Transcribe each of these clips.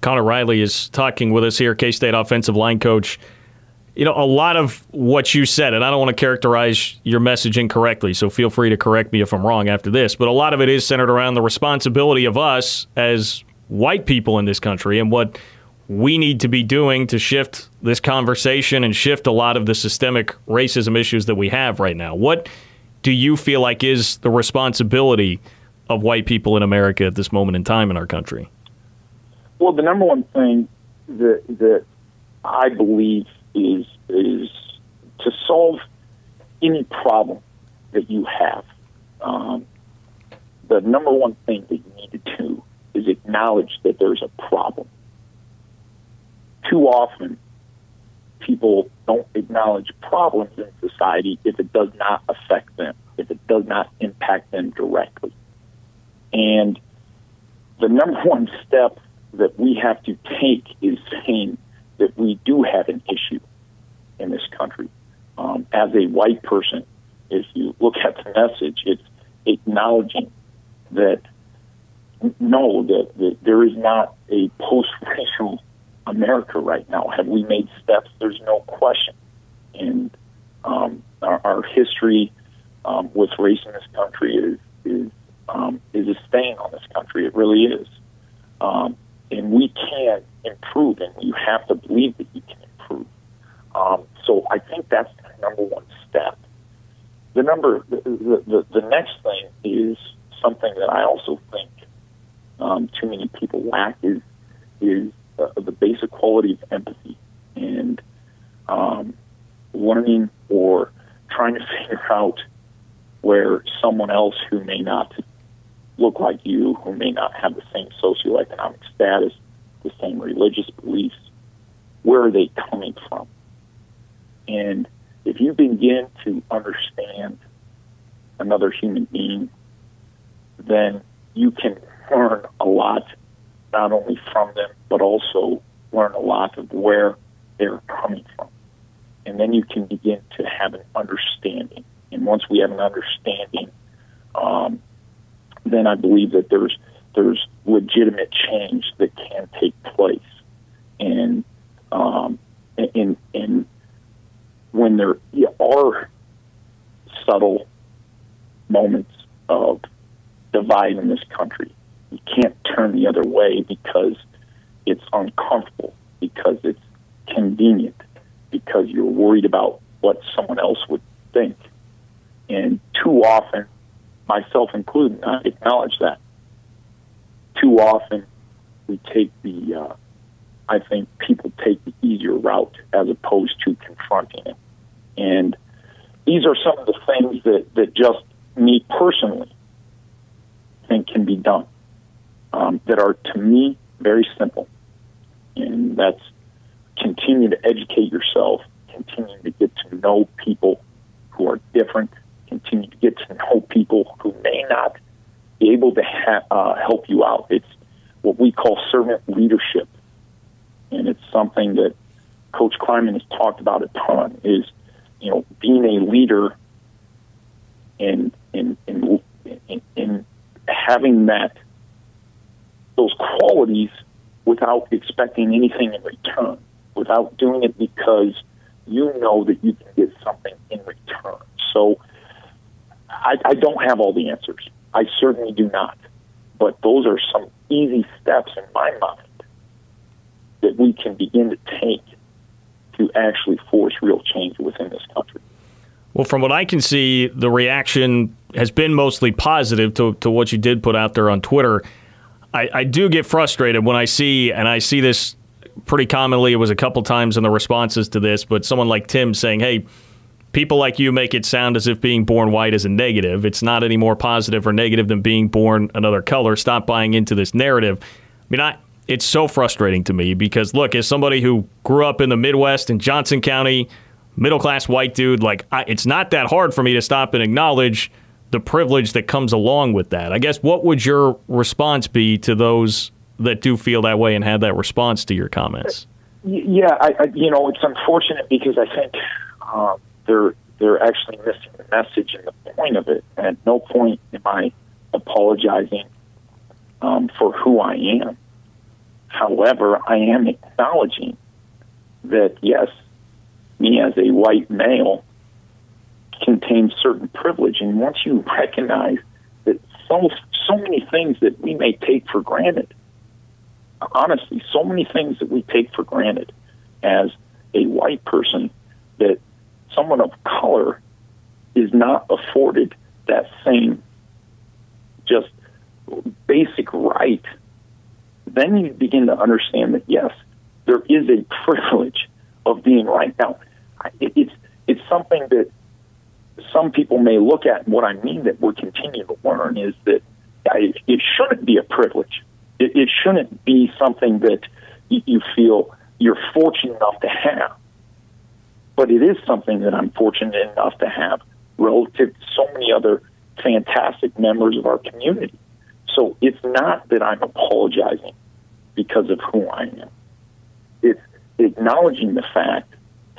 Conor Riley is talking with us here, K-State offensive line coach. You know, a lot of what you said, and I don't want to characterize your message incorrectly, so feel free to correct me if I'm wrong after this, but a lot of it is centered around the responsibility of us as white people in this country and what we need to be doing to shift this conversation and shift a lot of the systemic racism issues that we have right now. What do you feel like is the responsibility of white people in America at this moment in time in our country? Well, the number one thing that I believe is to solve any problem that you have. The number one thing that you need to do is acknowledge that there's a problem. Too often, people don't acknowledge problems in society if it does not affect them, if it does not impact them directly. And the number one step that we have to take is saying that we do have an issue in this country. As a white person, if you look at the message, it's acknowledging that no, that there is not a post-racial America right now. Have we made steps? There's no question. And our history with race in this country is a stain on this country. It really is. And we can improve, and you have to believe that you can improve. So I think that's the number one step. The next thing is something that I also think too many people lack is the basic quality of empathy and learning or trying to figure out where someone else who may not look like you, who may not have the same socioeconomic status, the same religious beliefs, where are they coming from? And if you begin to understand another human being, then you can learn a lot, not only from them, but also learn a lot of where they're coming from. And then you can begin to have an understanding. And once we have an understanding, then I believe that there's legitimate change that can take place. And when there are subtle moments of divide in this country, you can't turn the other way because it's uncomfortable, because it's convenient, because you're worried about what someone else would think. And too often, myself included, I acknowledge that. Too often, we take I think people take the easier route as opposed to confronting it. And these are some of the things that just me personally think can be done, that are, to me, very simple. And that's continue to educate yourself, continue to get to know people who are different, continue to get to know people who may not be able to help you out. It's what we call servant leadership. And it's something that Coach Kleiman has talked about a ton, is, being a leader and having those qualities without expecting anything in return, without doing it because you know that you can get something in return. So I don't have all the answers. I certainly do not. But those are some easy steps in my mind that we can begin to take to actually force real change within this country. Well, from what I can see, the reaction has been mostly positive to what you did put out there on Twitter. I do get frustrated when I see this pretty commonly. It was a couple times in the responses to this, but someone like Tim saying, hey, people like you make it sound as if being born white is a negative. It's not any more positive or negative than being born another color. Stop buying into this narrative. I mean, it's so frustrating to me because, look, as somebody who grew up in the Midwest in Johnson County, middle-class white dude, it's not that hard for me to stop and acknowledge the privilege that comes along with that. I guess what would your response be to those that do feel that way and had that response to your comments? Yeah, it's unfortunate because I think they're actually missing the message and the point of it. And at no point am I apologizing for who I am. However, I am acknowledging that, yes, me as a white male contains certain privilege. And once you recognize that so many things that we may take for granted, honestly, so many things that we take for granted as a white person, that someone of color is not afforded that same just basic right, then you begin to understand that, yes, there is a privilege of being right. Now, it's something that some people may look at, and what I mean that we're continuing to learn is that it shouldn't be a privilege. It shouldn't be something that you feel you're fortunate enough to have. But it is something that I'm fortunate enough to have relative to so many other fantastic members of our community. So it's not that I'm apologizing because of who I am. It's acknowledging the fact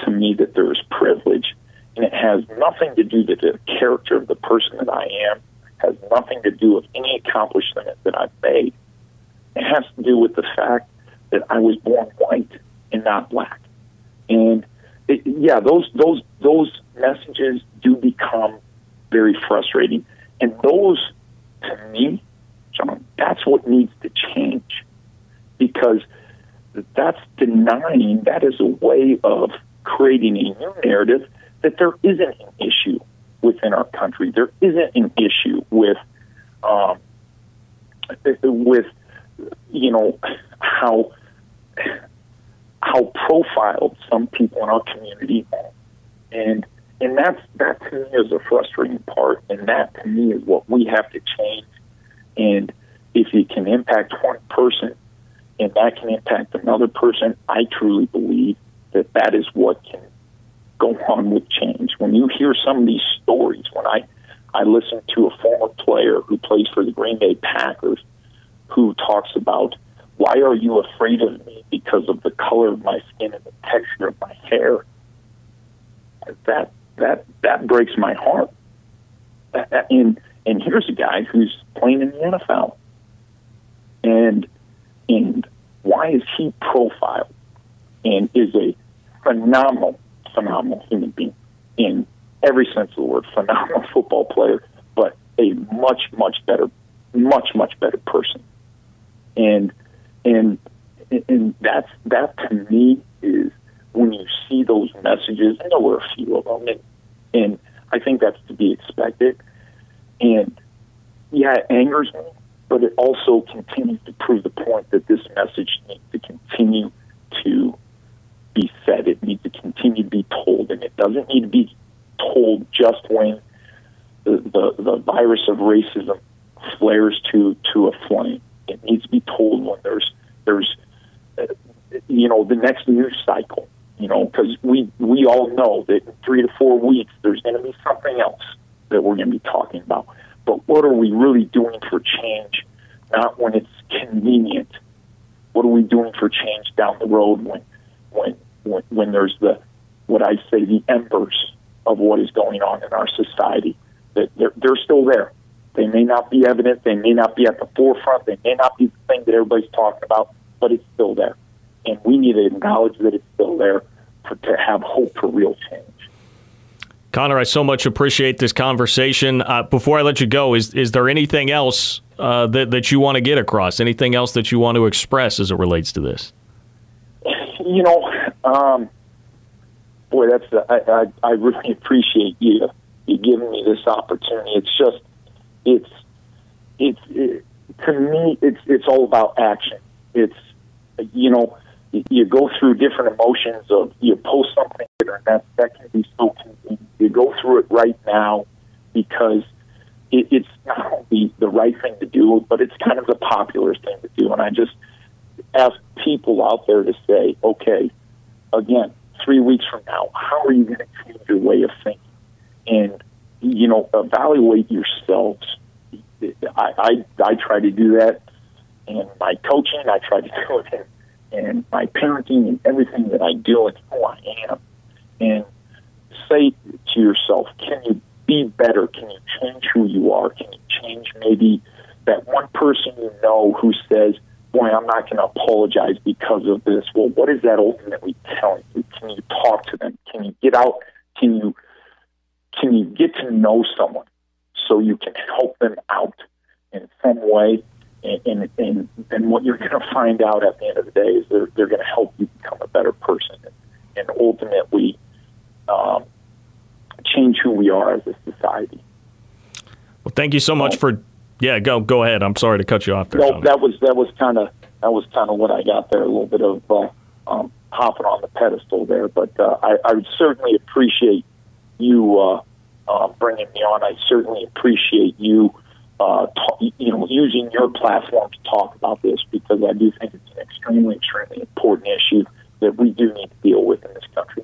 to me that there is privilege, and it has nothing to do with the character of the person that I am, has nothing to do with any accomplishment that I've made. It has to do with the fact that I was born white and not black. And those messages do become very frustrating. And those, to me, John, that's what needs to change, because that's denying, that is a way of creating a new narrative that there isn't an issue within our country. There isn't an issue with how profiled some people in our community are. And that to me is a frustrating part, and that to me is what we have to change. And if it can impact one person and that can impact another person, I truly believe that that is what can go on with change. When you hear some of these stories, when I listen to a former player who plays for the Green Bay Packers who talks about, why are you afraid of me because of the color of my skin and the texture of my hair? That breaks my heart. And here's a guy who's playing in the NFL. And why is he profiled and is a phenomenal human being in every sense of the word, phenomenal football player, but a much better person. And that to me is, when you see those messages, and there were a few of them, and I think that's to be expected. And yeah, it angers me, but it also continues to prove the point that this message needs to continue to be said. It needs to continue to be told, and it doesn't need to be told just when the virus of racism flares to a flame. It needs to be told when there's the next news cycle, because we all know that in 3 to 4 weeks there's going to be something else that we're going to be talking about. But what are we really doing for change? Not when it's convenient. What are we doing for change down the road when there's the embers of what is going on in our society? That they're still there. They may not be evident. They may not be at the forefront. They may not be the thing that everybody's talking about, but it's still there. And we need to acknowledge that it's still there to have hope for real change. Conor, I so much appreciate this conversation. Before I let you go, is there anything else that you want to get across? Anything else that you want to express as it relates to this? I really appreciate you giving me this opportunity. To me, it's all about action. It's, you go through different emotions of, you post something and that can be so convenient. You go through it right now because it's not only the right thing to do, but it's kind of the popular thing to do. And I just ask people out there to say, okay, again, 3 weeks from now, how are you going to change your way of thinking? And, evaluate yourselves. I try to do that in my coaching. I try to do it in my parenting and everything that I do and who I am. And say to yourself, can you be better? Can you change who you are? Can you change maybe that one person who says, boy, I'm not going to apologize because of this. Well, what is that ultimately telling you? Can you talk to them? Can you get out? Can you get to know someone so you can help them out in some way? And what you're going to find out at the end of the day is they're going to help you become a better person and ultimately change who we are as a society. Well, thank you so much for. Yeah, go ahead. I'm sorry to cut you off there. No, that was kind of what I got there. A little bit of hopping on the pedestal there, but I would certainly appreciate you bringing me on. I certainly appreciate you, using your platform to talk about this, because I do think it's an extremely, extremely important issue that we do need to deal with in this country.